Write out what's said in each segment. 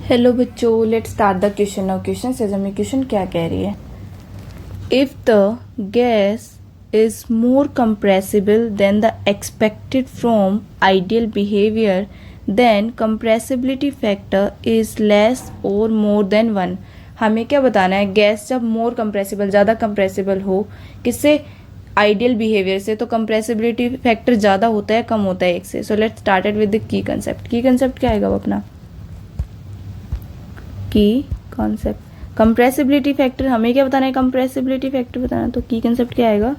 Hello बच्चों, let's start the question. Now question से हमें क्वेश्चन क्या कह रही है। If the gas is more compressible then the expected from ideal behaviour then compressibility factor is less और more then 1। हमें क्या बताना है, गैस जब मोर कंप्रेसिबल, ज़्यादा कंप्रेसिबल हो किससे, आइडियल बिहेवियर से, तो कंप्रेसिबिलिटी फैक्टर ज़्यादा होता है कम होता है 1 से। So let's started with the key concept. की कंसेप्ट क्या आएगा अपना, की कॉन्सेप्ट कंप्रेसिबिलिटी फैक्टर। हमें क्या बताना है, कंप्रेसिबिलिटी फैक्टर बताना है, तो की कंसेप्ट क्या आएगा,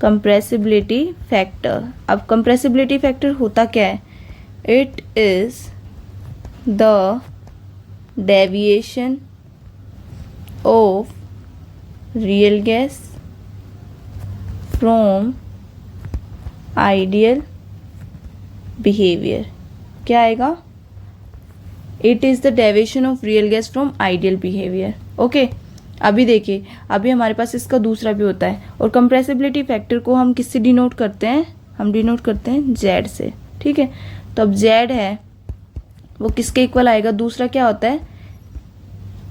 कंप्रेसिबिलिटी फैक्टर। अब कंप्रेसिबिलिटी फैक्टर होता क्या है, it is the deviation of real gas from ideal behaviour. क्या आएगा, it is the deviation of real gas from ideal behaviour. Okay, अभी देखिए, अभी हमारे पास इसका दूसरा भी होता है। और कंप्रेसिबिलिटी फैक्टर को हम किससे डिनोट करते हैं, हम डिनोट करते हैं जेड से। ठीक है, तो अब जेड है वो किसके इक्वल आएगा, दूसरा क्या होता है,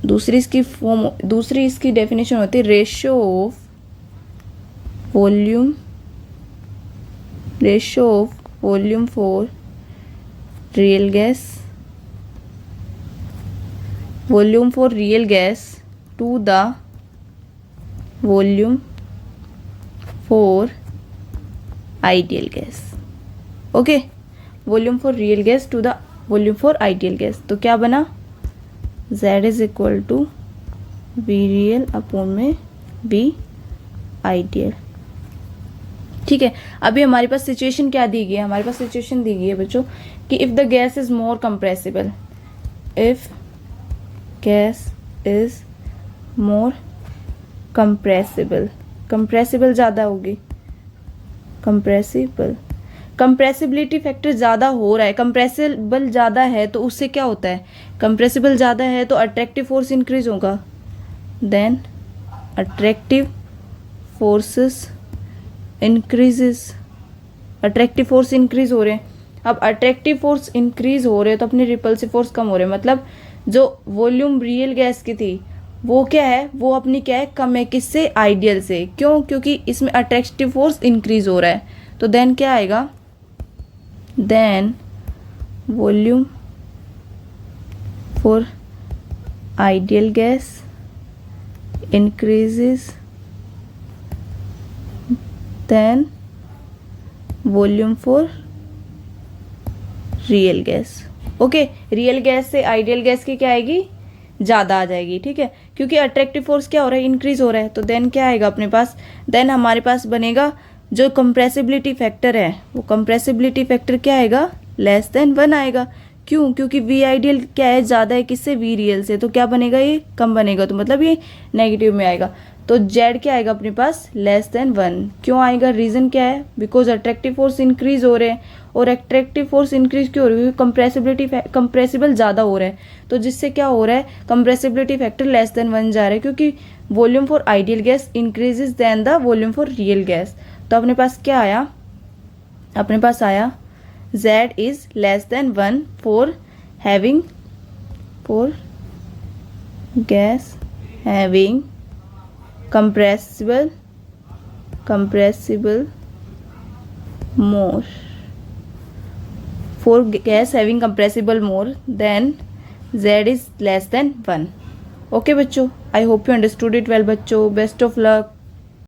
दूसरी इसकी डेफिनेशन होती है ratio of volume for real gas, volume for real gas to the volume for ideal gas. Okay, volume for real gas to the volume for ideal gas. तो क्या बना, Z is equal to V real upon में V ideal. ठीक है, अभी हमारे पास situation क्या दी गई है, हमारे पास सिचुएशन दी गई है बच्चों कि if the gas is more compressible, if gas is more compressible, compressible ज़्यादा होगी, कंप्रेसिबिलिटी फैक्टर ज़्यादा हो रहा है, कंप्रेसिबल ज़्यादा है तो उससे क्या होता है, कंप्रेसिबल ज़्यादा है तो अट्रैक्टिव फोर्स इंक्रीज होगा, then attractive forces increases, attractive force increase हो रहे हैं। अब अट्रैक्टिव फोर्स इंक्रीज हो रहे हैं तो अपने रिपल्सिव फोर्स कम हो रहे हैं, मतलब जो वॉल्यूम रियल गैस की थी वो क्या है, वो अपनी क्या है, कम है, किससे, आइडियल से। क्यों, क्योंकि इसमें अट्रैक्टिव फोर्स इंक्रीज हो रहा है। तो देन क्या आएगा, then volume for ideal gas increases then volume for real gas. Okay, real gas से आइडियल गैस की क्या आएगी, ज़्यादा आ जाएगी। ठीक है, क्योंकि अट्रैक्टिव फोर्स क्या हो रहा है, इंक्रीज हो रहा है। तो देन क्या आएगा अपने पास, देन हमारे पास बनेगा जो कंप्रेसिबिलिटी फैक्टर है, वो कंप्रेसिबिलिटी फैक्टर क्या आएगा, लेस देन 1 आएगा। क्यों, क्योंकि वी आइडियल क्या है, ज़्यादा है किससे, वी रियल से, तो क्या बनेगा, ये कम बनेगा, तो मतलब ये नेगेटिव में आएगा। तो जेड क्या आएगा अपने पास, लेस देन 1। क्यों आएगा, रीज़न क्या है, बिकॉज अट्रैक्टिव फोर्स इंक्रीज हो रहे हैं, और अट्रैक्टिव फोर्स इंक्रीज क्यों हो रही है, कंप्रेसिबल ज़्यादा हो रहा है, तो जिससे क्या हो रहा है, कंप्रेसिबिलिटी फैक्टर लेस देन 1 जा रहा है, क्योंकि volume for ideal gas increases then the volume for real gas. तो अपने पास क्या आया, अपने पास आया z is less than 1 for gas having compressible more, for gas having compressible more then z is less than 1। Okay बच्चों, I hope you understood it well बच्चों, बेस्ट ऑफ लक।